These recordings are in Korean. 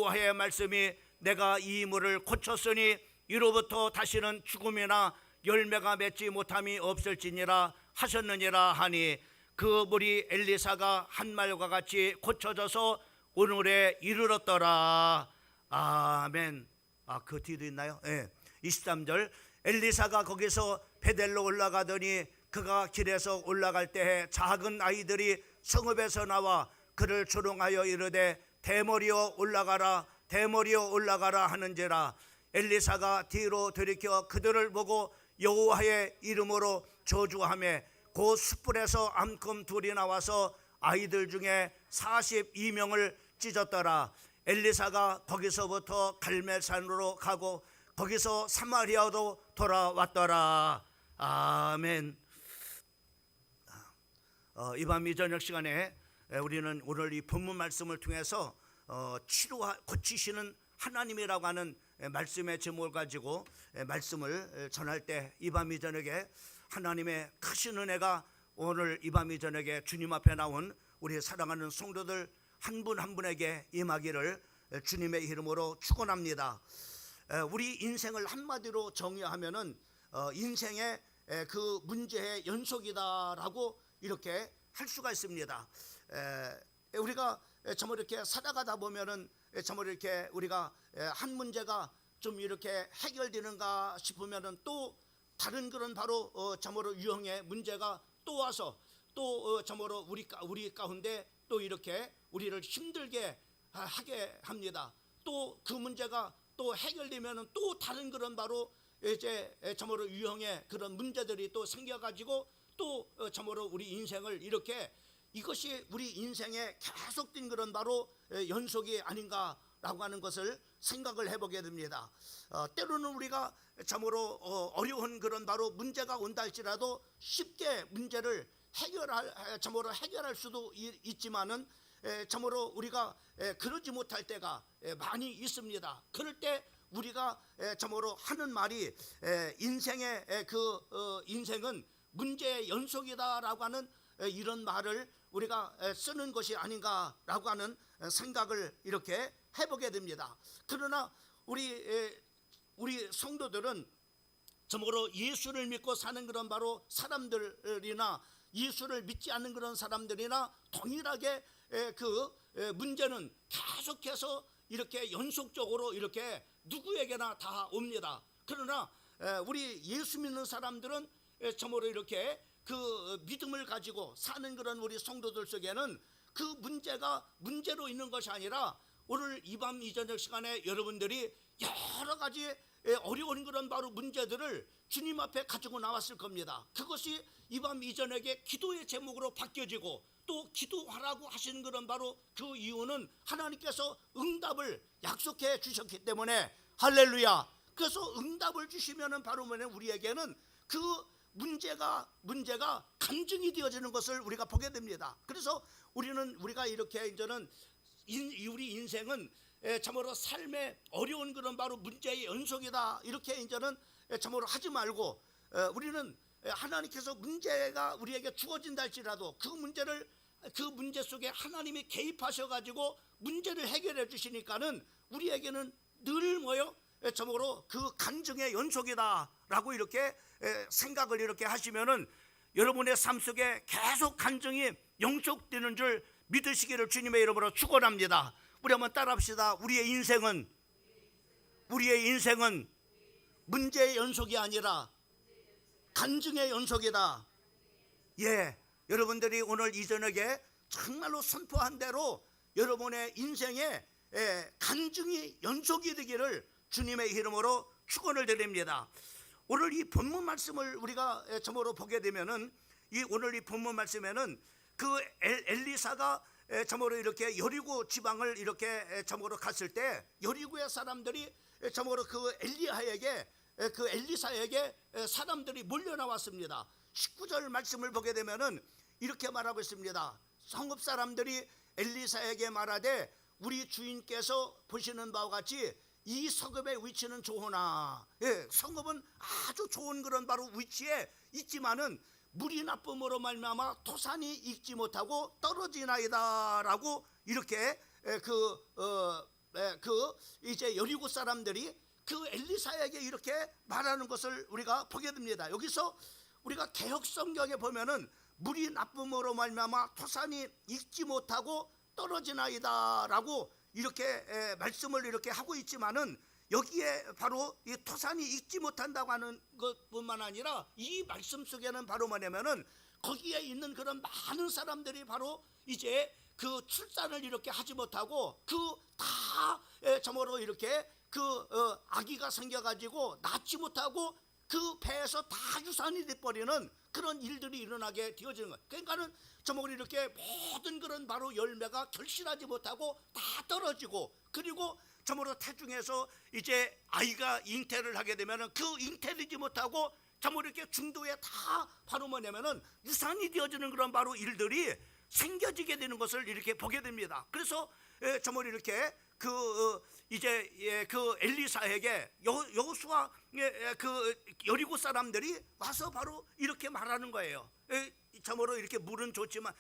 여호와의 말씀이 내가 이 물을 고쳤으니 이로부터 다시는 죽음이나 열매가 맺지 못함이 없을지니라 하셨느니라 하니 그 물이 엘리사가 한 말과 같이 고쳐져서 오늘에 이르렀더라. 아멘. 그 뒤도 있나요? 23절 엘리사가 거기서 베델로 올라가더니 그가 길에서 올라갈 때에 작은 아이들이 성읍에서 나와 그를 조롱하여 이르되 대머리여 올라가라 대머리여 올라가라 하는지라. 엘리사가 뒤로 돌이켜 그들을 보고 여호와의 이름으로 저주하며 그 숯불에서 암금 둘이 나와서 아이들 중에 42명을 찢었더라. 엘리사가 거기서부터 갈멜산으로 가고 거기서 사마리아로 돌아왔더라. 아멘. 이 밤 이 저녁 시간에 우리는 오늘 이 본문 말씀을 통해서 고치시는 하나님이라고 하는 말씀의 제목을 가지고 말씀을 전할 때 이 밤 이 저녁에 하나님의 크신 은혜가 오늘 이 밤 이 저녁에 주님 앞에 나온 우리 사랑하는 성도들 한 분 한 분에게 임하기를 주님의 이름으로 축원합니다. 우리 인생을 한마디로 정의하면은 인생의 그 문제의 연속이다라고 이렇게 할 수가 있습니다. 우리가 좀 이렇게 살아가다 보면은 좀 이렇게 우리가 한 문제가 좀 이렇게 해결되는가 싶으면은 또 다른 그런 바로 참으로 유형의 문제가 또 와서 또 참으로 우리 가운데 또 이렇게 우리를 힘들게 하게 합니다. 또 그 문제가 또 해결되면은 또 다른 그런 바로 이제 참으로 유형의 그런 문제들이 또 생겨가지고 또 참으로 우리 인생을 이렇게 이것이 우리 인생의 계속된 그런 바로 연속이 아닌가라고 하는 것을 생각을 해보게 됩니다. 때로는 우리가 참으로 어려운 그런 바로 문제가 온다 할지라도 쉽게 문제를 해결할 수도 있지만은 참으로 우리가 그러지 못할 때가 많이 있습니다. 그럴 때 우리가 참으로 하는 말이 인생의 인생은 문제의 연속이다라고 하는 이런 말을 우리가 쓰는 것이 아닌가라고 하는 생각을 이렇게 해보게 됩니다. 그러나 우리 성도들은 참으로 예수를 믿고 사는 그런 바로 사람들이나 예수를 믿지 않는 그런 사람들이나 동일하게 그 문제는 계속해서 이렇게 연속적으로 이렇게 누구에게나 다 옵니다. 그러나 우리 예수 믿는 사람들은 참으로 이렇게 그 믿음을 가지고 사는 그런 우리 성도들 속에는 그 문제가 문제로 있는 것이 아니라 오늘 이 밤 이 저녁 시간에 여러분들이 여러 가지 어려운 그런 바로 문제들을 주님 앞에 가지고 나왔을 겁니다. 그것이 이 밤 이 저녁에 기도의 제목으로 바뀌어지고 또 기도하라고 하시는 그런 바로 그 이유는 하나님께서 응답을 약속해 주셨기 때문에 할렐루야. 그래서 응답을 주시면은 바로 우리에게는 그 문제가 간증이 되어지는 것을 우리가 보게 됩니다. 그래서 우리가 이렇게 이제는 우리 인생은 참으로 삶의 어려운 그런 바로 문제의 연속이다 이렇게 이제는 참으로 하지 말고 우리는 하나님께서 문제가 우리에게 주어진다 할지라도 그 문제 속에 하나님이 개입하셔가지고 문제를 해결해 주시니까는 우리에게는 늘 참으로 그 간증의 연속이다라고 이렇게 생각을 이렇게 하시면은 여러분의 삶 속에 계속 간증이 영속되는 줄 믿으시기를 주님의 이름으로 축원합니다. 우리 한번 따라합시다. 우리의 인생은 문제의 연속이 아니라 간증의 연속이다. 여러분들이 오늘 이 저녁에 정말로 선포한 대로 여러분의 인생에 간증이 연속이 되기를 주님의 이름으로 축원을 드립니다. 오늘 이 본문 말씀을 우리가 처음으로 보게 되면은 오늘 이 본문 말씀에는 그 엘리사가 참으로 이렇게 여리고 지방을 이렇게 참으로 갔을 때 여리고의 사람들이 참으로 그 엘리사에게 사람들이 몰려 나왔습니다. 19절 말씀을 보게 되면은 이렇게 말하고 있습니다. 성읍 사람들이 엘리사에게 말하되 우리 주인께서 보시는 바와 같이 이 성읍의 위치는 좋으나 성읍은 아주 좋은 그런 바로 위치에 있지만은 물이 나쁨으로 말미암아 토산이 익지 못하고 떨어지나이다라고 이렇게 그 이제 여리고 사람들이 그 엘리사에게 이렇게 말하는 것을 우리가 보게 됩니다. 여기서 우리가 개역 성경에 보면은 물이 나쁨으로 말미암아 토산이 익지 못하고 떨어지나이다라고 이렇게 말씀을 이렇게 하고 있지만은, 여기에 바로 이 토산이 익지 못한다고 하는 것뿐만 아니라 이 말씀 속에는 바로 뭐냐면은 거기에 있는 그런 많은 사람들이 바로 이제 그 출산을 이렇게 하지 못하고 그 다 저모로 이렇게 그 아기가 생겨가지고 낳지 못하고 그 배에서 다 유산이 돼버리는 그런 일들이 일어나게 되어지는 거예요. 그러니까는 저모로 이렇게 모든 그런 바로 열매가 결실하지 못하고 다 떨어지고, 그리고 저모로 태중에서 이제 아이가 잉태를 하게 되면은 그 잉태되지 못하고 저모로 이렇게 중도에 다 바로 뭐냐면은 유산이 되어지는 그런 바로 일들이 생겨지게 되는 것을 이렇게 보게 됩니다. 그래서 저모로 이렇게 이제 그 엘리사에게 여호수아 그 여리고 사람들이 와서 바로 이렇게 말하는 거예요. 참으로 이렇게 물은 좋지만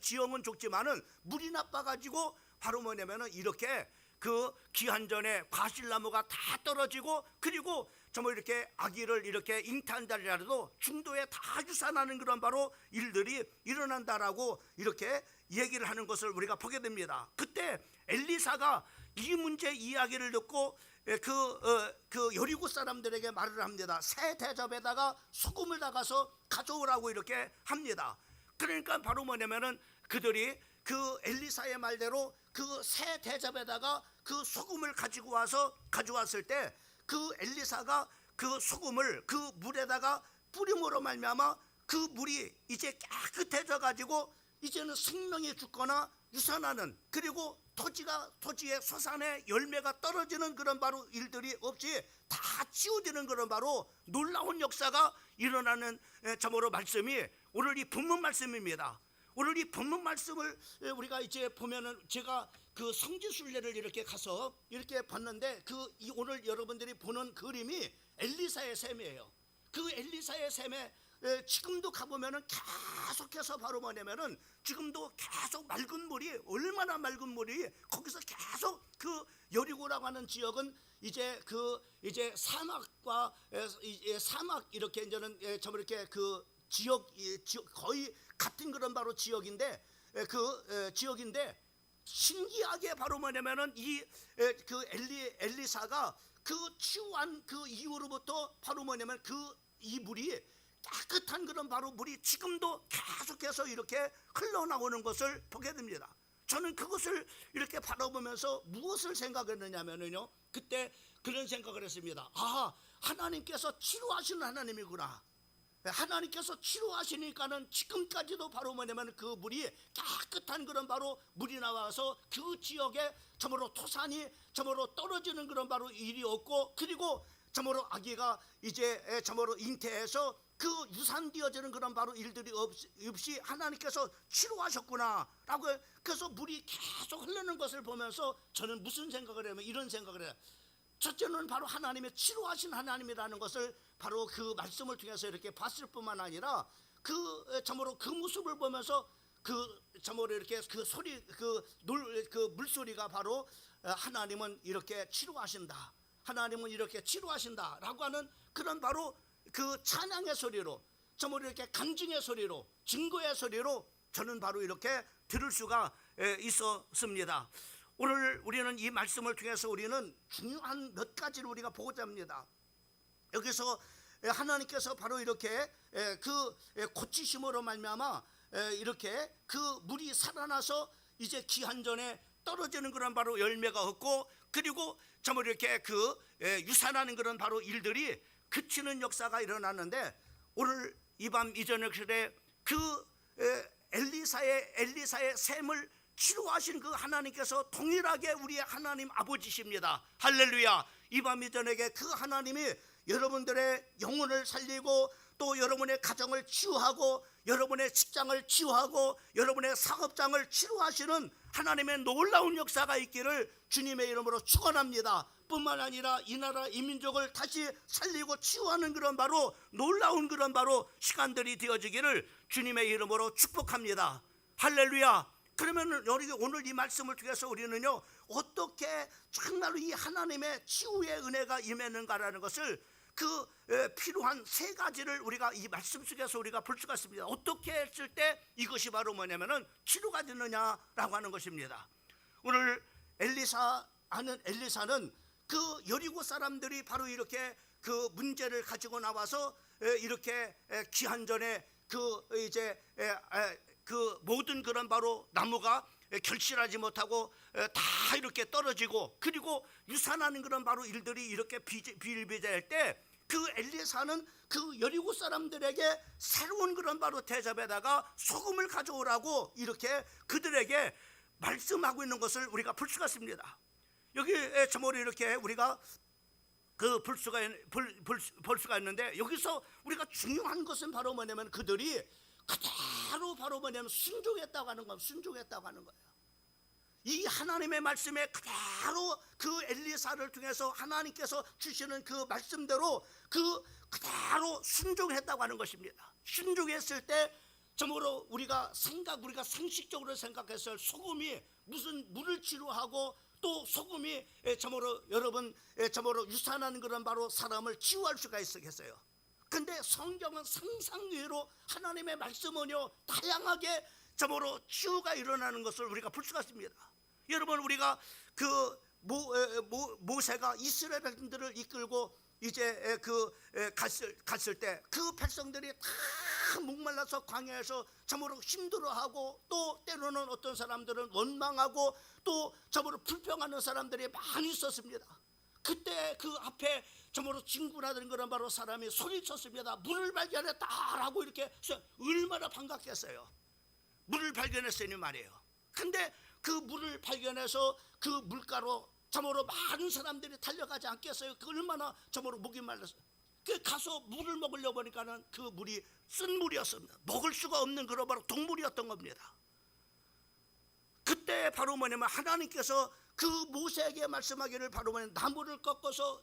지형은 좋지만은 물이 나빠가지고 바로 뭐냐면은 이렇게 그 기한전에 과실나무가 다 떨어지고, 그리고 정말 이렇게 아기를 이렇게 잉태한다라도 중도에 다 유산하는 그런 바로 일들이 일어난다라고 이렇게 얘기를 하는 것을 우리가 보게 됩니다. 그때 엘리사가 이 문제 이야기를 듣고 그 여리고 사람들에게 말을 합니다. 새 대접에다가 소금을 다가서 가져오라고 이렇게 합니다. 그러니까 바로 뭐냐면은 그들이 그 엘리사의 말대로 그 새 대접에다가 그 소금을 가져왔을 때 그 엘리사가 그 소금을 그 물에다가 뿌림으로 말미암아 그 물이 이제 깨끗해져 가지고 이제는 생명이 죽거나 유산하는, 그리고 토지의 소산에 열매가 떨어지는 그런 바로 일들이 없이 다 치유되는 그런 바로 놀라운 역사가 일어나는 참으로 말씀이 오늘 이 본문 말씀입니다. 오늘 이 본문 말씀을 우리가 이제 보면은, 제가 그 성지순례를 이렇게 가서 이렇게 봤는데 오늘 여러분들이 보는 그림이 엘리사의 셈이에요. 그 엘리사의 셈에 지금도 가보면은 계속해서 바로 뭐냐면은 지금도 계속 맑은 물이, 얼마나 맑은 물이 거기서 계속 그 여리고라고 하는 지역은 이제 이제 사막과 사막 이렇게 이제는 좀 이렇게 그 지역 거의 같은 그런 바로 지역인데 지역인데 신기하게 바로 뭐냐면은 그 엘리사가 그 치유한 그 이후로부터 바로 뭐냐면 이 물이 깨끗한 그런 바로 물이 지금도 계속해서 이렇게 흘러나오는 것을 보게 됩니다. 저는 그것을 이렇게 바라보면서 무엇을 생각했느냐면요, 그때 그런 생각을 했습니다. 하나님께서 치료하시는 하나님이구나. 하나님께서 치료하시니까는 지금까지도 바로 뭐냐면 그 물이 깨끗한 그런 바로 물이 나와서 그 지역에 참으로 토산이 참으로 떨어지는 그런 바로 일이 없고, 그리고 참으로 아기가 이제 참으로 잉태해서 그 유산되어지는 그런 바로 일들이 없이 하나님께서 치료하셨구나라고. 그래서 물이 계속 흐르는 것을 보면서 저는 무슨 생각을 하면 이런 생각을 해요. 첫째는 바로 하나님의 치료하신 하나님이라는 것을 바로 그 말씀을 통해서 이렇게 봤을 뿐만 아니라 참으로 그 모습을 보면서 참으로 이렇게 그 물소리가 바로 하나님은 이렇게 치료하신다, 하나님은 이렇게 치료하신다라고 하는 그런 바로 그 찬양의 소리로, 참으로 이렇게 간증의 소리로, 증거의 소리로 저는 바로 이렇게 들을 수가 있었습니다. 오늘 우리는 이 말씀을 통해서 우리는 중요한 몇 가지를 우리가 보고자 합니다. 여기서 하나님께서 바로 이렇게 고치심으로 말미암아 이렇게 그 물이 살아나서 이제 기한전에 떨어지는 그런 바로 열매가 없고, 그리고 정말 이렇게 유산하는 그런 바로 일들이 그치는 역사가 일어났는데, 오늘 이 밤 이 저녁에 엘리사의 셈을 치료하신 그 하나님께서 동일하게 우리의 하나님 아버지십니다. 할렐루야. 이 밤 이 저녁에 그 하나님이 여러분들의 영혼을 살리고 또 여러분의 가정을 치유하고 여러분의 직장을 치유하고 여러분의 사업장을 치유하시는 하나님의 놀라운 역사가 있기를 주님의 이름으로 축원합니다. 뿐만 아니라 이 나라 이 민족을 다시 살리고 치유하는 그런 바로 놀라운 그런 바로 시간들이 되어지기를 주님의 이름으로 축복합니다. 할렐루야. 그러면 오늘 이 말씀을 통해서 우리는요, 어떻게 정말로 이 하나님의 치유의 은혜가 임했는가라는 것을 그 필요한 세 가지를 우리가 이 말씀 속에서 우리가 볼 수가 있습니다. 어떻게 했을 때 이것이 바로 뭐냐면은 치료가 되느냐라고 하는 것입니다. 오늘 엘리사는 그 여리고 사람들이 바로 이렇게 그 문제를 가지고 나와서 이렇게 기한전에 그 모든 그런 바로 나무가 결실하지 못하고 다 이렇게 떨어지고, 그리고 유산하는 그런 바로 일들이 이렇게 비일비재할 때 그 엘리사는 그 여리고 사람들에게 새로운 그런 바로 대접에다가 소금을 가져오라고 이렇게 그들에게 말씀하고 있는 것을 우리가 볼 수가 있습니다. 여기에 저모로 이렇게 우리가 볼 수가 있는데, 여기서 우리가 중요한 것은 바로 뭐냐면 그들이 그대로 바로 뭐냐면 순종했다고 하는 거예요. 순종했다고 하는 거예요. 이 하나님의 말씀에 그대로 그 엘리사를 통해서 하나님께서 주시는 그 말씀대로 그대로 순종했다고 하는 것입니다. 순종했을 때 저모로 우리가 상식적으로 생각했을 소금이 무슨 물을 치료하고 또 소금이 저모로 여러분 저모로 유산하는 그런 바로 사람을 치유할 수가 있었겠어요. 근데 성경은 상상외로 하나님의 말씀은요 다양하게 저모로 치유가 일어나는 것을 우리가 볼 수가 있습니다. 여러분, 우리가 그 모세가 이스라엘들을 이끌고 이제 갔을 때 그 백성들이 다 목말라서 광야에서 저모로 힘들어하고, 또 때로는 어떤 사람들은 원망하고, 또 저모로 불평하는 사람들이 많이 있었습니다. 그때 그 앞에 저모로 진구라는 그런 바로 사람이 소리쳤습니다. 물을 발견했다라고 이렇게 얼마나 반갑겠어요. 물을 발견했으니 말이에요. 근데 그 물을 발견해서 그 물가로 저모로 많은 사람들이 달려가지 않겠어요? 그 얼마나 저모로 목이 말랐어요. 그 가서 물을 먹으려고 보니까는 그 물이 쓴 물이었습니다. 먹을 수가 없는 그런 바로 동물이었던 겁니다. 그때 바로 뭐냐면 하나님께서 그 모세에게 말씀하기를 바로 뭐냐면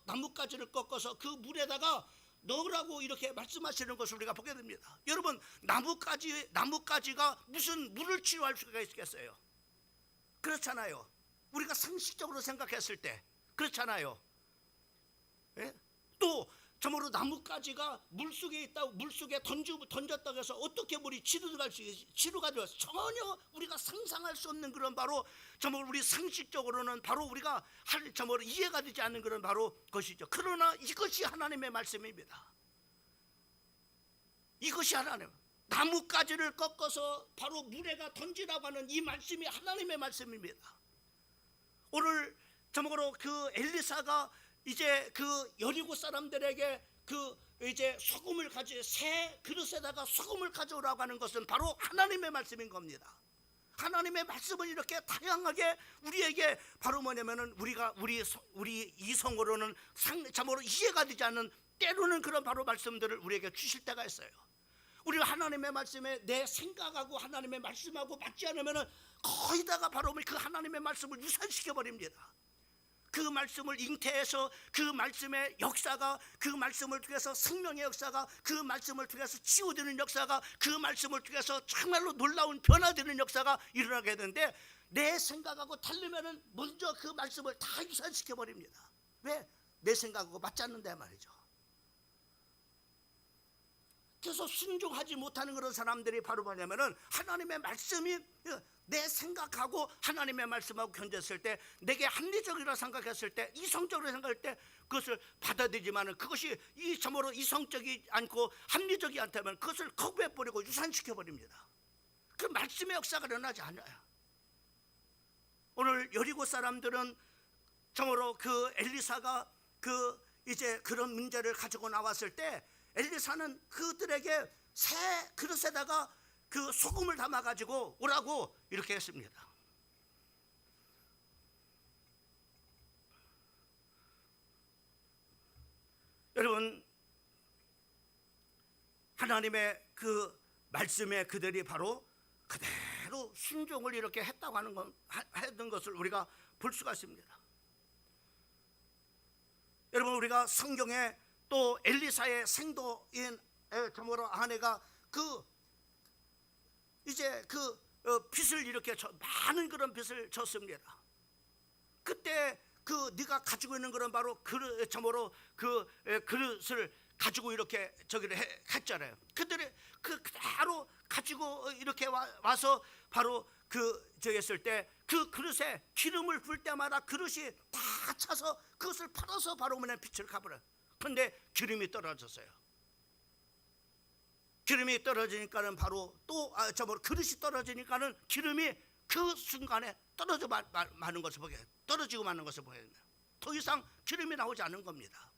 나뭇가지를 꺾어서 그 물에다가 넣으라고 이렇게 말씀하시는 것을 우리가 보게 됩니다. 여러분, 나뭇가지가 무슨 물을 치유할 수가 있겠어요? 그렇잖아요. 우리가 상식적으로 생각했을 때 그렇잖아요. 예? 또 저모로 나뭇가지가 물속에 있다고, 물속에 던졌다고 해서 어떻게 물이 치료가 되어서 전혀 우리가 상상할 수 없는 그런 바로 저모로 우리 상식적으로는 바로 우리가 저모로 이해가 되지 않는 그런 바로 것이죠. 그러나 이것이 하나님의 말씀입니다. 이것이 하나님, 나뭇가지를 꺾어서 바로 물에다 던지라고 하는 이 말씀이 하나님의 말씀입니다. 오늘 저모로 그 엘리사가 이제 그 여리고 사람들에게 이제 새 그릇에다가 소금을 가져오라고 하는 것은 바로 하나님의 말씀인 겁니다. 하나님의 말씀은 이렇게 다양하게 우리에게 바로 뭐냐면은 우리 이성으로는 참으로 이해가 되지 않는, 때로는 그런 바로 말씀들을 우리에게 주실 때가 있어요. 우리가 하나님의 말씀에 내 생각하고 하나님의 말씀하고 맞지 않으면은 거의다가 바로 그 하나님의 말씀을 유산시켜 버립니다. 그 말씀을 잉태해서 그 말씀의 역사가, 그 말씀을 통해서 생명의 역사가, 그 말씀을 통해서 치유되는 역사가, 그 말씀을 통해서 정말로 놀라운 변화되는 역사가 일어나게 되는데, 내 생각하고 다르면은 먼저 그 말씀을 다 유산시켜 버립니다. 왜? 내 생각하고 맞지 않는데 말이죠. 그래서 순종하지 못하는 그런 사람들이 바로 뭐냐면은 하나님의 말씀이 내 생각하고 하나님의 말씀하고 견졌을 때, 내게 합리적이라 생각했을 때, 이성적으로 생각할 때 그것을 받아들이지만은 그것이 참으로 이성적이 않고 합리적이 않다면 그것을 거부해버리고 유산시켜버립니다. 그 말씀의 역사가 일어나지 않아요. 오늘 여리고 사람들은 참으로 그 엘리사가 이제 그런 문제를 가지고 나왔을 때, 엘리사는 그들에게 새 그릇에다가 그 소금을 담아가지고 오라고 이렇게 했습니다. 여러분, 하나님의 그 말씀에 그들이 바로 그대로 순종을 이렇게 했던 것을 우리가 볼 수가 있습니다. 여러분, 우리가 성경에 또 엘리사의 생도인 저모로 아내가 이제 빚을 이렇게 많은 그런 빚을 졌습니다. 그때 네가 가지고 있는 그런 바로 참으로 그릇을 가지고 이렇게 저기를 했잖아요. 그들이 바로 가지고 이렇게 와서 바로 저기 했을 때 그 그릇에 기름을 붓을 때마다 그릇이 다 차서 그것을 팔아서 바로 그냥 빚을 갚으라. 그런데 기름이 떨어졌어요. 기름이 떨어지니까는 바로 또 그릇이 떨어지니까는 기름이 그 순간에 떨어져 마는 것을 보게, 떨어지고 마는 것을 보게 됩니다. 더 이상 기름이 나오지 않은 겁니다.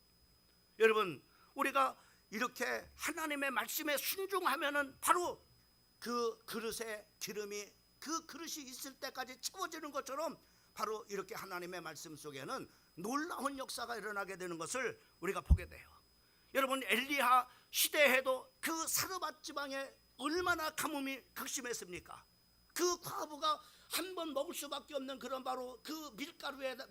여러분, 우리가 이렇게 하나님의 말씀에 순종하면은 바로 그 그릇에 기름이 그 그릇이 있을 때까지 채워지는 것처럼 바로 이렇게 하나님의 말씀 속에는 놀라운 역사가 일어나게 되는 것을 우리가 보게 돼요. 여러분, 엘리야 시대에도 그 사르밧 지방에 얼마나 가뭄이 극심했습니까? 그 과부가 한 번 먹을 수밖에 없는 그런 바로 그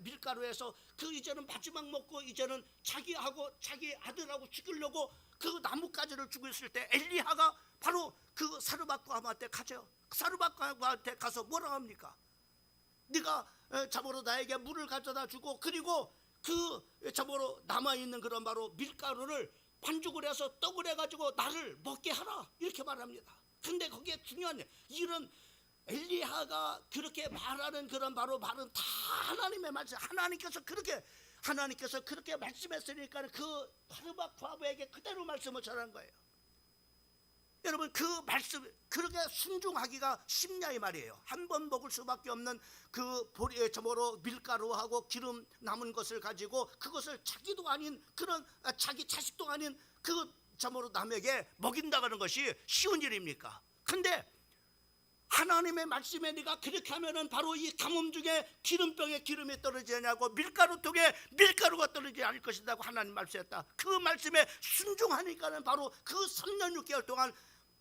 밀가루에서 이제는 마지막 먹고 이제는 자기하고 자기 아들하고 죽이려고 그 나뭇가지를 주고 있을 때 엘리야가 바로 그 사르밧 과부한테 가죠. 사르밧 과부한테 가서 뭐라고 합니까? 네가 참으로 나에게 물을 가져다 주고 그리고 참으로 남아있는 그런 바로 밀가루를 반죽을 해서 떡을 해가지고 나를 먹게 하라, 이렇게 말합니다. 근데 거기에 중요한 이런 엘리야가 그렇게 말하는 그런 바로 말은 다 하나님의 말씀, 하나님께서 그렇게 말씀했으니까 그 사르밧 과부에게 그대로 말씀을 전한 거예요. 여러분, 그 말씀 그렇게 순종하기가 쉽냐 이 말이에요. 한 번 먹을 수밖에 없는 그 참으로 밀가루하고 기름 남은 것을 가지고 그것을 자기도 아닌 그런 자기 자식도 아닌 그 참으로 남에게 먹인다는 것이 쉬운 일입니까? 근데 하나님의 말씀에 네가 그렇게 하면은 바로 이 가뭄 중에 기름병에 기름이 떨어지지 않고 밀가루통에 밀가루가 떨어지지 않을 것이라고 하나님 말씀했다. 그 말씀에 순종하니까는 바로 그 3년 6개월 동안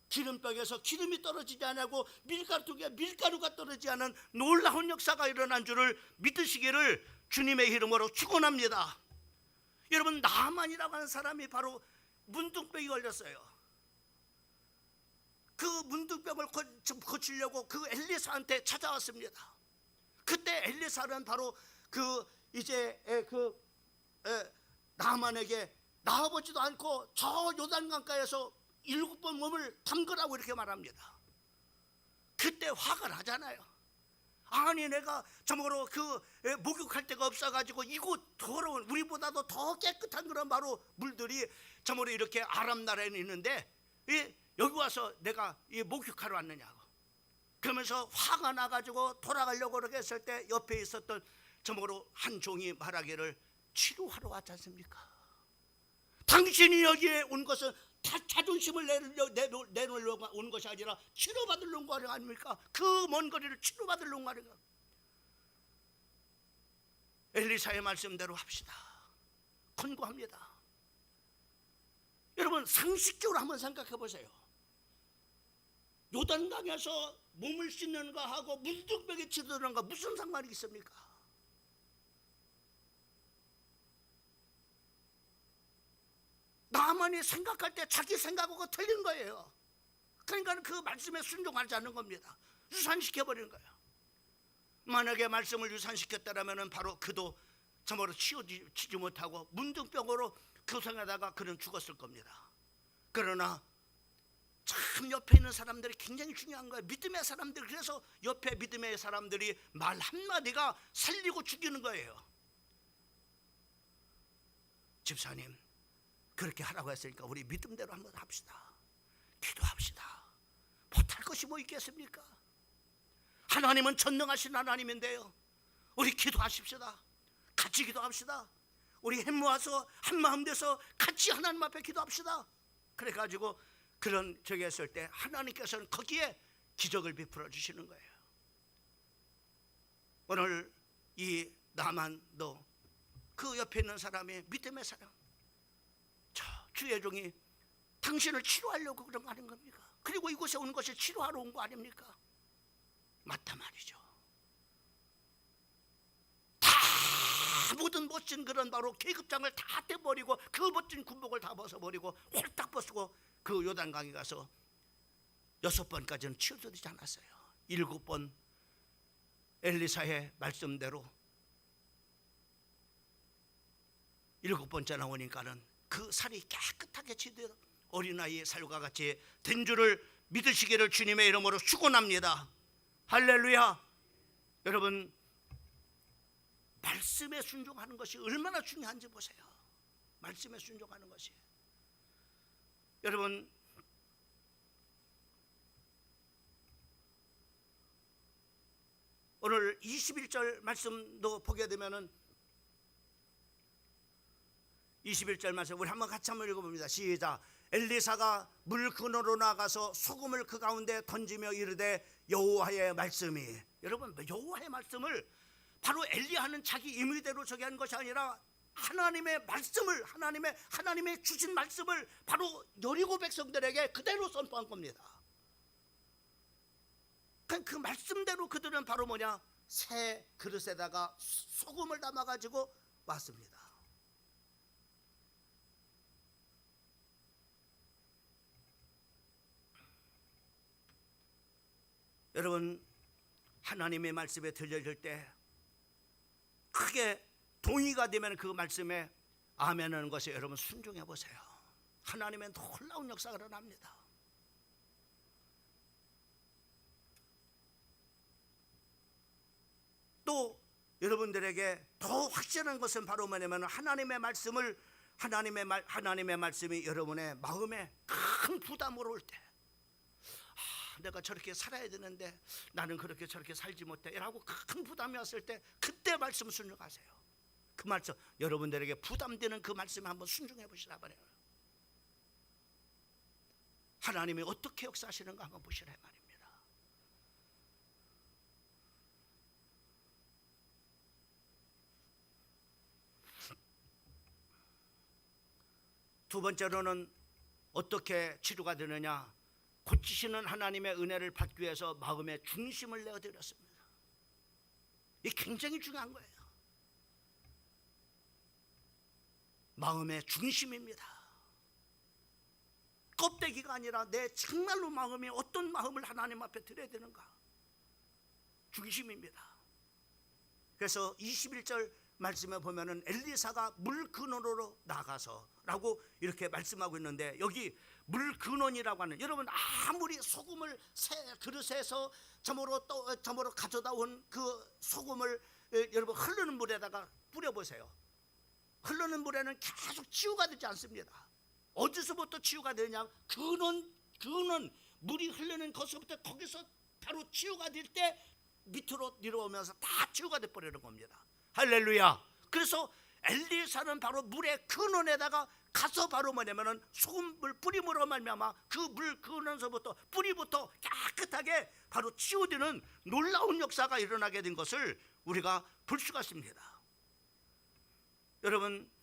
기름병에서 기름이 떨어지지 않고 밀가루통에 밀가루가 떨어지지 않은 놀라운 역사가 일어난 줄을 믿으시기를 주님의 이름으로 축원합니다. 여러분, 나만이라고 하는 사람이 바로 문둥병이 걸렸어요. 그 문둥병을 고치려고 그 엘리사한테 찾아왔습니다. 그때 엘리사는 바로 나만에게 나아보지도 않고 저 요단강가에서 7번 몸을 담그라고 이렇게 말합니다. 그때 화가 나잖아요. 아니, 내가 참으로 목욕할 데가 없어가지고 이곳 더러운 우리보다도 더 깨끗한 그런 바로 물들이 참으로 이렇게 아람 나라에는 있는데 여기 와서 내가 목욕하러 왔느냐고 그러면서 화가 나가지고 돌아가려고 그렇게 했을 때 옆에 있었던 참으로 한 종이 말하기를 치료하러 왔지 않습니까? 당신이 여기에 온 것은 자존심을 내놓으려고 온 것이 아니라 치료받으려고 온 거 아닙니까? 그 먼 거리를 치료받으려고 온 거 아닙니까? 엘리사의 말씀대로 합시다. 권고합니다. 여러분, 상식적으로 한번 생각해 보세요. 요단강에서 몸을 씻는 거하고 문둥병에 치드는 거 무슨 상관이 있습니까? 나만이 생각할 때 자기 생각하고 틀린 거예요. 그러니까 그 말씀에 순종하지 않는 겁니다. 유산시켜버리는 거예요. 만약에 말씀을 유산시켰다면 바로 그도 참으로 치지 못하고 문둥병으로 교생하다가 그는 죽었을 겁니다. 그러나 참 옆에 있는 사람들이 굉장히 중요한 거예요. 믿음의 사람들, 그래서 옆에 믿음의 사람들이 말 한마디가 살리고 죽이는 거예요. 집사님, 그렇게 하라고 했으니까 우리 믿음대로 한번 합시다. 기도합시다. 못할 것이 뭐 있겠습니까? 하나님은 전능하신 하나님인데요, 우리 기도하십시다. 같이 기도합시다. 우리 힘 모아서 한마음 돼서 같이 하나님 앞에 기도합시다. 그래가지고 그런 저기 했을 때 하나님께서는 거기에 기적을 베풀어 주시는 거예요. 오늘 이 나만도 그 옆에 있는 사람이 믿음의 사람, 저 주의 종이 당신을 치료하려고 그런 거 하는 겁니까? 그리고 이곳에 온 것이 치료하러 온 거 아닙니까? 맞다 말이죠. 모든 멋진 그런 바로 계급장을 다 떼버리고 그 멋진 군복을 다 벗어버리고 홀딱 벗고 그 요단강에 가서 6번까지는 치유되지 않았어요. 7번 엘리사의 말씀대로 7번째 나오니까는 그 살이 깨끗하게 치되 어린아이의 살과 같이 된 줄을 믿으시기를 주님의 이름으로 축원합니다. 할렐루야. 여러분, 말씀에 순종하는 것이 얼마나 중요한지 보세요. 말씀에 순종하는 것이. 여러분, 오늘 21절 말씀도 보게 되면은 21절 말씀 우리 한번 같이 한번 읽어봅니다. 시작. 엘리사가 물 근원으로 나가서 소금을 그 가운데 던지며 이르되 여호와의 말씀이. 여러분, 여호와의 말씀을 바로 엘리야는 자기 임의대로 저기 한 것이 아니라 하나님의 말씀을 하나님의 주신 말씀을 바로 여리고 백성들에게 그대로 선포한 겁니다. 그 말씀대로 그들은 바로 뭐냐? 새 그릇에다가 소금을 담아 가지고 왔습니다. 여러분, 하나님의 말씀에 들려질 때 크게 동의가 되면 그 말씀에 아멘하는 것이 여러분 순종해 보세요. 하나님의 놀라운 역사가 일어납니다. 또 여러분들에게 더 확실한 것은 바로 뭐냐면 하나님의 말씀이 여러분의 마음에 큰 부담으로 올 때, 내가 저렇게 살아야 되는데 나는 그렇게 저렇게 살지 못해 라고 큰 부담이 왔을 때 그때 말씀 순종하세요. 그 말씀, 여러분들에게 부담되는 그 말씀에 한번 순종해 보시라 말이에요. 하나님이 어떻게 역사하시는가 한번 보시라 말입니다. 두 번째로는 어떻게 치료가 되느냐? 고치시는 하나님의 은혜를 받기 위해서 마음의 중심을 내어드렸습니다. 이게 굉장히 중요한 거예요. 마음의 중심입니다. 껍데기가 아니라 내 정말로 마음이 어떤 마음을 하나님 앞에 드려야 되는가? 중심입니다. 그래서 21절 말씀에 보면은 엘리사가 물 근원으로 나가서 라고 이렇게 말씀하고 있는데, 여기 물 근원이라고 하는, 여러분 아무리 소금을 새 그릇에서 점으로 가져다 온 그 소금을 여러분 흐르는 물에다가 뿌려보세요. 흐르는 물에는 계속 치유가 되지 않습니다. 어디서부터 치유가 되냐? 근원 물이 흐르는 것부터 거기서 바로 치유가 될 때 밑으로 내려오면서 다 치유가 돼 버리는 겁니다. 할렐루야. 그래서 엘리사는 바로 물의 근원에다가 가서 바로 뭐냐면은 소금을 뿌림으로 말미암아 그 물 근원서부터 뿌리부터 깨끗하게 바로 치유되는 놀라운 역사가 일어나게 된 것을 우리가 볼 수가 있습니다. 여러분,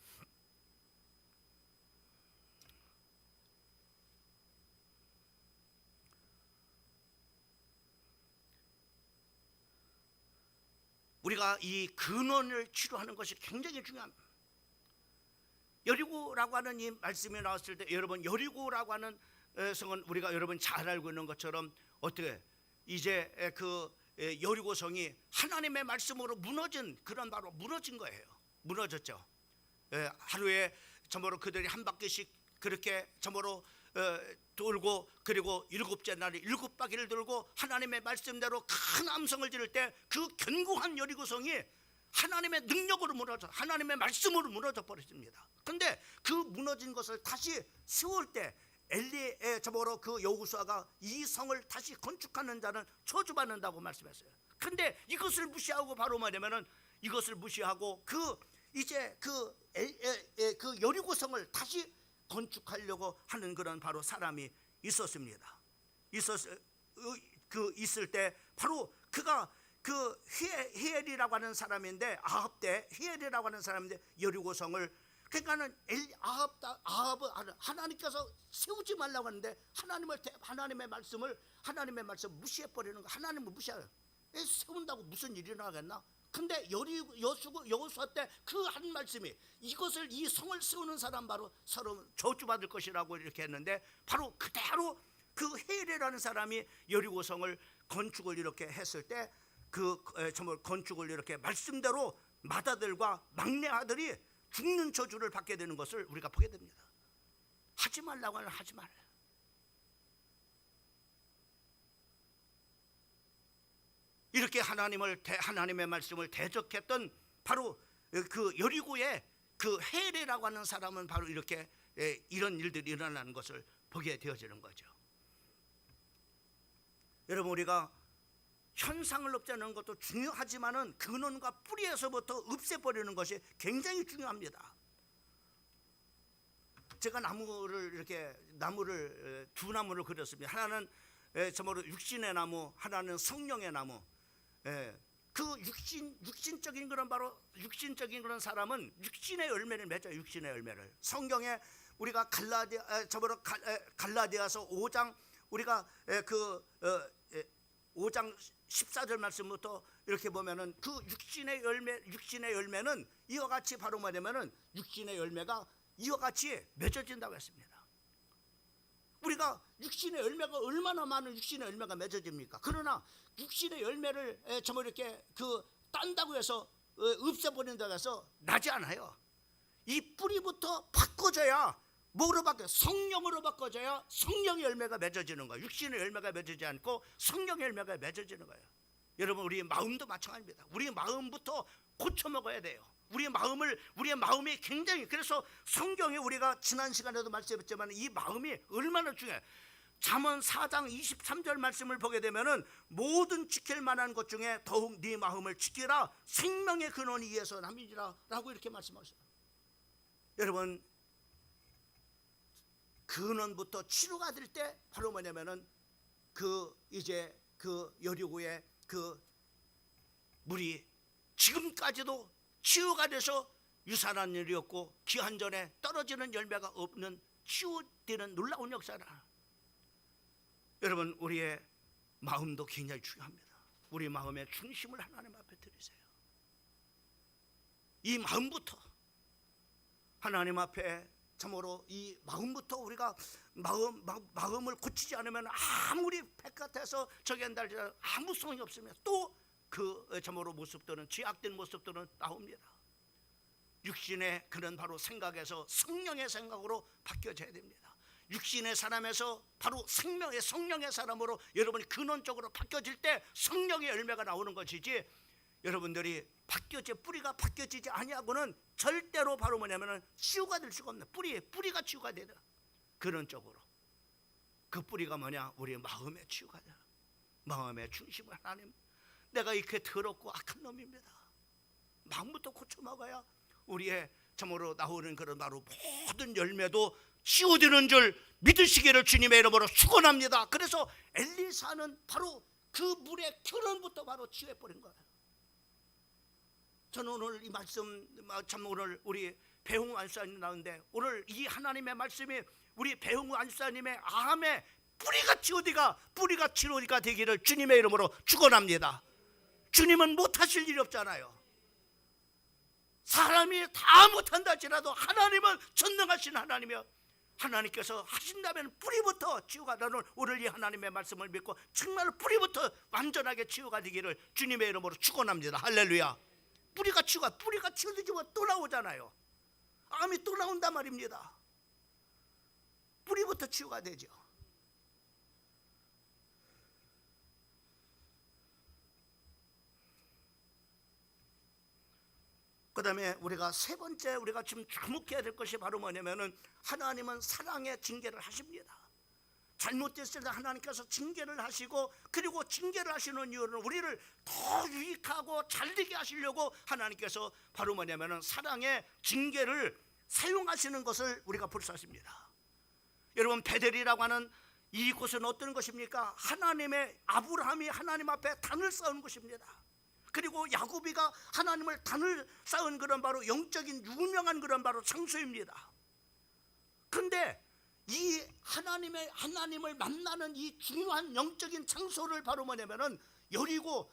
우리가 이 근원을 치료하는 것이 굉장히 중요합니다. 여리고라고 하는 이 말씀이 나왔을 때, 여러분 여리고라고 하는 성은 우리가 여러분 잘 알고 있는 것처럼 어떻게 이제 그 여리고성이 하나님의 말씀으로 무너진, 그런 바로 무너진 거예요. 무너졌죠. 하루에 저모로 그들이 한 바퀴씩 그렇게 저모로 돌고, 그리고 7째 날에 7바퀴를 돌고 하나님의 말씀대로 큰 암성을 지를 때 그 견고한 여리고성이 하나님의 능력으로 무너져, 하나님의 말씀으로 무너져 버렸습니다. 그런데 그 무너진 것을 다시 세울 때 엘리의 저보로 그 여호수아가 이 성을 다시 건축하는 자는 저주받는다고 말씀했어요. 그런데 이것을 무시하고 바로 뭐냐면은 이것을 무시하고 이제 그 여리고성을 다시 건축하려고 하는 그런 바로 사람이 있었습니다. 있을 때 바로 그가 그 히엘이라고 하는 사람인데, 아합 때 히엘이라고 하는 사람인데 여리고성을, 그러니까는 하나님께서 세우지 말라고 하는데 하나님의 말씀을 무시해 버리는 거. 하나님을 무시해요. 세운다고 무슨 일이 나겠나? 근데 여호수아 때 그 한 말씀이 이것을, 이 성을 세우는 사람 바로 서로 저주받을 것이라고 이렇게 했는데, 바로 그대로 그 헬이라는 사람이 여리고성을 건축을 이렇게 했을 때 그 건축을 이렇게 말씀대로 맏아들과 막내 아들이 죽는 저주를 받게 되는 것을 우리가 보게 됩니다. 하지 말라고 하면 하지 말아요. 이렇게 하나님의 말씀을 대적했던 바로 그 여리고의 그 헬이라고 하는 사람은 바로 이렇게 이런 일들이 일어나는 것을 보게 되어지는 거죠. 여러분, 우리가 현상을 없애는 것도 중요하지만은 근원과 뿌리에서부터 없애버리는 것이 굉장히 중요합니다. 제가 나무를 두 나무를 그렸습니다. 하나는 정말로 육신의 나무, 하나는 성령의 나무. 그 육신적인 그런 바로 육신적인 그런 사람은 육신의 열매를 맺어요. 육신의 열매를. 성경에 우리가 갈라디아서 5장 우리가 5장 14절 말씀부터 이렇게 보면은 그 육신의 열매는 이와 같이 바로 뭐냐면은 육신의 열매가 이와 같이 맺어진다고 했습니다. 우리가 육신의 열매가 얼마나 많은 육신의 열매가 맺어집니까? 그러나 육신의 열매를 정말 이렇게 딴다고 해서 없애버린다고 해서 나지 않아요. 이 뿌리부터 바꿔져야 뭐로 바뀌어요? 성령으로 바꿔져야 성령의 열매가 맺어지는 거예요. 육신의 열매가 맺어지지 않고 성령의 열매가 맺어지는 거예요. 여러분, 우리의 마음도 마찬가지입니다. 우리의 마음부터 고쳐 먹어야 돼요. 우리의 마음이 굉장히, 그래서 성경에 우리가 지난 시간에도 말씀했지만 이 마음이 얼마나 중요해요. 잠언 4장 23절 말씀을 보게 되면은 모든 지킬 만한 것 중에 더욱 네 마음을 지키라, 생명의 근원이 이에서 남이니라 라고 이렇게 말씀하셔요. 여러분, 근원부터 치료가 될 때 바로 뭐냐면은 이제 여리고의 물이 지금까지도 치유가 돼서 유산한 일이었고 기한전에 떨어지는 열매가 없는 치유되는 놀라운 역사라. 여러분, 우리의 마음도 굉장히 중요합니다. 우리 마음의 중심을 하나님 앞에 드리세요. 이 마음부터 하나님 앞에 참으로 이 마음부터 우리가 마음을 고치지 않으면 아무리 백같아서 저기 한다 할지라도 아무 소용이 없으면 또 참으로 모습들은 죄악된 모습들은 나옵니다. 육신의 그런 바로 생각에서 성령의 생각으로 바뀌어져야 됩니다. 육신의 사람에서 바로 성령의 사람으로 여러분이 근원적으로 바뀌어질 때 성령의 열매가 나오는 것이지, 여러분들이 뿌리가 바뀌어지지 아니하고는 절대로 바로 뭐냐면은 치유가 될 수가 없는 뿌리가 치유가 되다. 근원적으로 그 뿌리가 뭐냐? 우리의 마음의 치유가 되다. 마음의 중심을 하나님, 내가 이렇게 더럽고 악한 놈입니다. 마음부터 고쳐 먹어야 우리의 참으로 나오는 그런 바로 모든 열매도 치유되는 줄 믿으시기를 주님의 이름으로 축원합니다. 그래서 엘리사는 바로 그 물의 근원부터 바로 치유해버린 거예요. 저는 오늘 이 말씀, 참 오늘 우리 배홍우 안수사님 나오는데 오늘 이 하나님의 말씀이 우리 배홍우 안수사님의 암에 뿌리가 치료가 되기를 주님의 이름으로 축원합니다. 주님은 못하실 일이 없잖아요. 사람이 다 못한다 할지라도 하나님은 전능하신 하나님이요, 하나님께서 하신다면 뿌리부터 치유가 되는 오늘 이 하나님의 말씀을 믿고 정말 뿌리부터 완전하게 치유가 되기를 주님의 이름으로 축원합니다. 할렐루야. 뿌리가 치유되지만 또 나오잖아요. 암이 또 나온단 말입니다. 뿌리부터 치유가 되죠. 그 다음에 우리가 세 번째 우리가 지금 주목해야 될 것이 바로 뭐냐면은 하나님은 사랑의 징계를 하십니다. 잘못됐을 때 하나님께서 징계를 하시고, 그리고 징계를 하시는 이유는 우리를 더 유익하고 잘되게 하시려고 하나님께서 바로 뭐냐면은 사랑의 징계를 사용하시는 것을 우리가 볼 수 있습니다. 여러분, 베델이라고 하는 이곳은 어떤 것입니까? 아브라함이 하나님 앞에 단을 쌓은 곳입니다. 그리고 야곱이가 하나님을 단을 쌓은 그런 바로 영적인 유명한 그런 바로 장소입니다. 그런데 이 하나님을 만나는 이 중요한 영적인 장소를 바로 뭐냐면은 여리고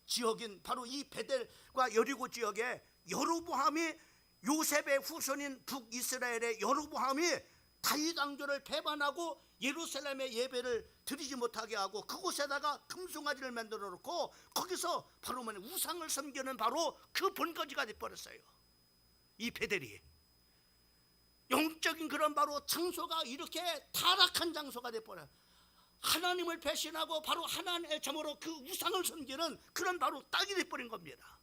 지역인 바로 이 베델과 여리고 지역에 여로보암이, 요셉의 후손인 북이스라엘의 여로보암이 다윗 왕조를 배반하고 예루살렘의 예배를 드리지 못하게 하고 그곳에다가 금송아지를 만들어 놓고 거기서 바로 우상을 섬기는 바로 그 본거지가 돼버렸어요. 이 베델이 영적인 그런 바로 장소가 이렇게 타락한 장소가 돼버려요. 하나님을 배신하고 바로 하나님의 점으로 그 우상을 섬기는 그런 바로 땅이 돼버린 겁니다.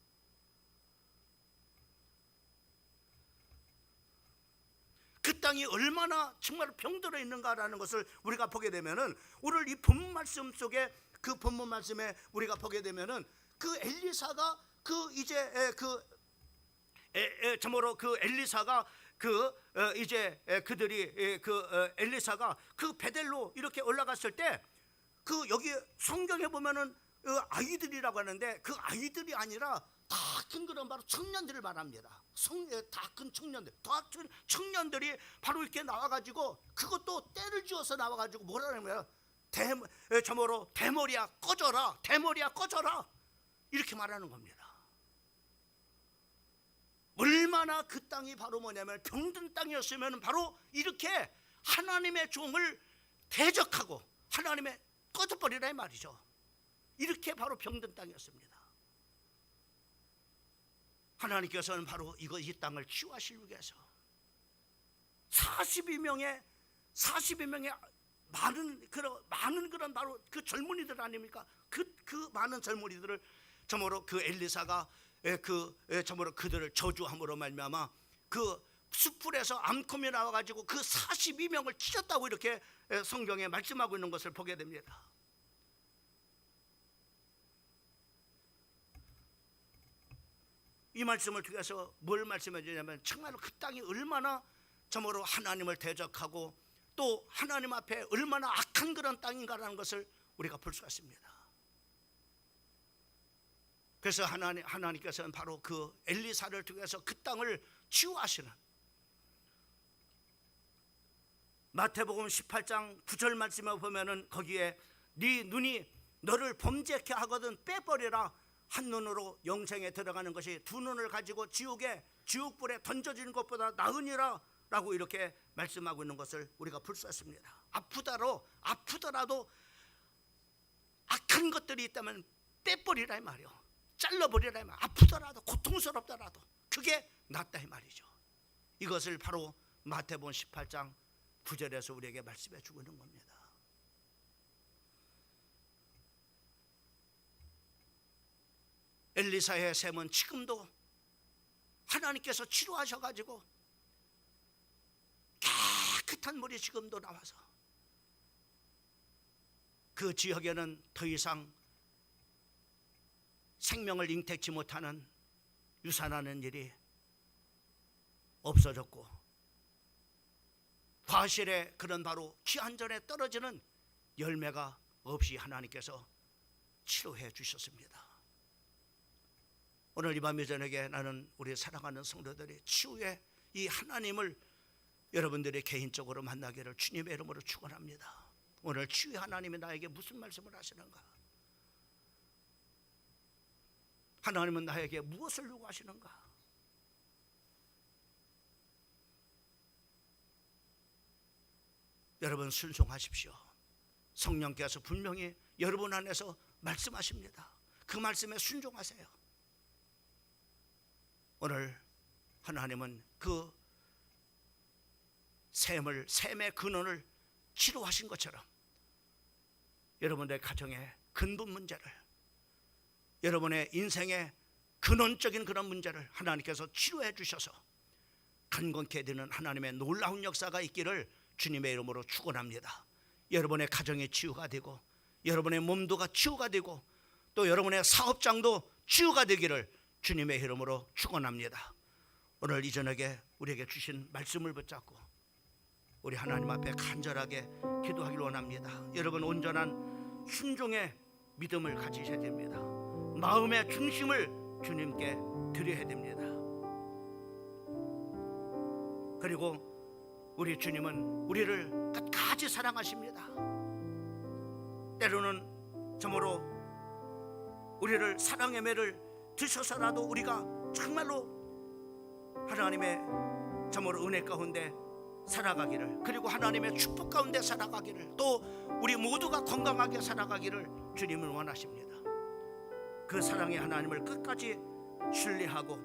그 땅이 얼마나 정말 병들어 있는가라는 것을 우리가 보게 되면은 오늘 이 본문 말씀 속에 그 본문 말씀에 우리가 보게 되면은 그 엘리사가 그 이제 참으로 그 엘리사가 그들이 엘리사가 그 베델로 이렇게 올라갔을 때 그 여기 성경에 보면은 아이들이라고 하는데 그 아이들이 아니라 다 큰 그런 바로 청년들을 말합니다. 다 큰 청년들이 바로 이렇게 나와가지고 그것도 때를 지어서 나와가지고 뭐라는 거야? 저모로 대머리야 꺼져라, 대머리야 꺼져라 이렇게 말하는 겁니다. 얼마나 그 땅이 바로 뭐냐면 병든 땅이었으면 바로 이렇게 하나님의 종을 대적하고 하나님의 꺼져버리라 이 말이죠. 이렇게 바로 병든 땅이었습니다. 하나님께서는 바로 이 땅을 치유하시기 위해서 42명의 많은 그런 바로 그 젊은이들 아닙니까? 그 많은 젊은이들을 저모로 그 엘리사가 저모로 그들을 저주함으로 말미암아 그 숯불에서 암콤이 나와가지고 그 42명을 찢었다고 이렇게 성경에 말씀하고 있는 것을 보게 됩니다. 이 말씀을 통해서 뭘 말씀해 주냐면 정말로 그 땅이 얼마나 저모로 하나님을 대적하고 또 하나님 앞에 얼마나 악한 그런 땅인가라는 것을 우리가 볼 수가 있습니다. 그래서 하나님께서는 바로 그 엘리사를 통해서 그 땅을 치유하시는 마태복음 18장 9절 말씀에 보면은 거기에 네 눈이 너를 범죄케 하거든 빼버리라. 한 눈으로 영생에 들어가는 것이 두 눈을 가지고 지옥불에 던져지는 것보다 나으니라 라고 이렇게 말씀하고 있는 것을 우리가 볼 수 있습니다. 아프더라도 악한 것들이 있다면 빼버리라 이 말이요, 잘라버리라 이 말. 아프더라도 고통스럽더라도 그게 낫다 이 말이죠. 이것을 바로 마태복음 18장 9절에서 우리에게 말씀해 주고 있는 겁니다. 엘리사의 셈은 지금도 하나님께서 치료하셔가지고 깨끗한 물이 지금도 나와서 그 지역에는 더 이상 생명을 잉태치 못하는 유산하는 일이 없어졌고 과실의 그런 바로 기한전에 떨어지는 열매가 없이 하나님께서 치료해 주셨습니다. 오늘 이 밤 저녁에 나는 우리 사랑하는 성도들이 치유의 이 하나님을 여러분들이 개인적으로 만나기를 주님의 이름으로 축원합니다. 오늘 치유의 하나님이 나에게 무슨 말씀을 하시는가? 하나님은 나에게 무엇을 요구하시는가? 여러분 순종하십시오. 성령께서 분명히 여러분 안에서 말씀하십니다. 그 말씀에 순종하세요. 오늘 하나님은 그 셈의 근원을 치료하신 것처럼 여러분의 가정의 근본 문제를, 여러분의 인생의 근원적인 그런 문제를 하나님께서 치료해 주셔서 강건케 되는 하나님의 놀라운 역사가 있기를 주님의 이름으로 축원합니다. 여러분의 가정이 치유가 되고 여러분의 몸도가 치유가 되고 또 여러분의 사업장도 치유가 되기를 주님의 이름으로 축원합니다. 오늘 이 저녁에 우리에게 주신 말씀을 붙잡고 우리 하나님 앞에 간절하게 기도하기를 원합니다. 여러분 온전한 순종의 믿음을 가지셔야 됩니다. 마음의 중심을 주님께 드려야 됩니다. 그리고 우리 주님은 우리를 끝까지 사랑하십니다. 때로는 정말로 우리를 사랑의 매를 드셔서라도 우리가 정말로 하나님의 정말로 은혜 가운데 살아가기를, 그리고 하나님의 축복 가운데 살아가기를, 또 우리 모두가 건강하게 살아가기를 주님은 원하십니다. 그 사랑의 하나님을 끝까지 신뢰하고